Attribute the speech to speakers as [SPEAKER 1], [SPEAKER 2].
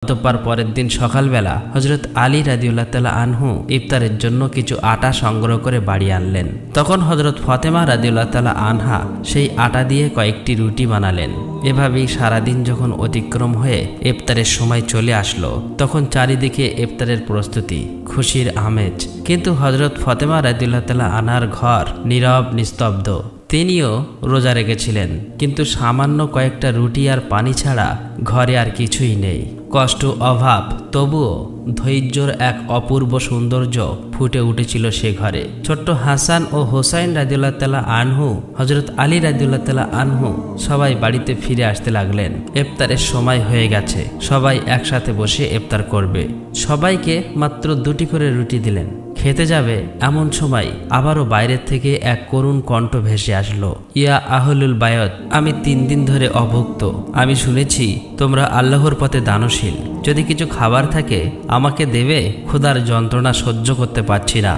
[SPEAKER 1] অতঃপর পরের দিন সকালবেলা হযরত আলী রাদিয়াল্লাহু তাআলা আনহু ইফতারের জন্য কিছু আটা সংগ্রহ করে বাড়ি আনলেন। তখন হযরত ফাতেমা রাদিয়াল্লাহু তাআলা আনহা সেই আটা দিয়ে কয়েকটি রুটি বানালেন। এভাবেই সারাদিন যখন অতিক্রম হয়ে ইফতারের সময় চলে আসলো, তখন চারিদিকে ইফতারের প্রস্তুতি, খুশির আমেজ। কিন্তু হযরত ফাতেমা রাদিয়াল্লাহু তাআলা আনহার ঘর নীরব নিস্তব্ধ। তিনিও রোজা রেখেছিলেন, কিন্তু সামান্য কয়েকটা রুটি আর পানি ছাড়া ঘরে আর কিছুই নেই। কষ্ট, অভাব, তবুও ধৈর্যর এক অপূর্ব সৌন্দর্য ফুটে উঠেছিল সে ঘরে। ছোট্ট হাসান ও হোসাইন রাদিয়াল্লাহু তাআলা আনহু, হযরত আলী রাদিয়াল্লাহু তাআলা আনহু সবাই বাড়িতে ফিরে আসতে লাগলেন। ইফতারের সময় হয়ে গেছে, সবাই একসাথে বসে ইফতার করবে। সবাইকে মাত্র 2টি করে রুটি দিলেন। খেতে যাবে এমন সময় আবারও বাইরের থেকে এক করুণ কণ্ঠ ভেসে আসলো, ইয়া আহলুল বায়ত, আমি 3 দিন ধরে অভুক্ত। আমি শুনেছি তোমরা আল্লাহর পথে দানশীল। যদি কিছু খাবার থাকে আমাকে দেবে, ক্ষুধার যন্ত্রণা সহ্য করতে পারছি না।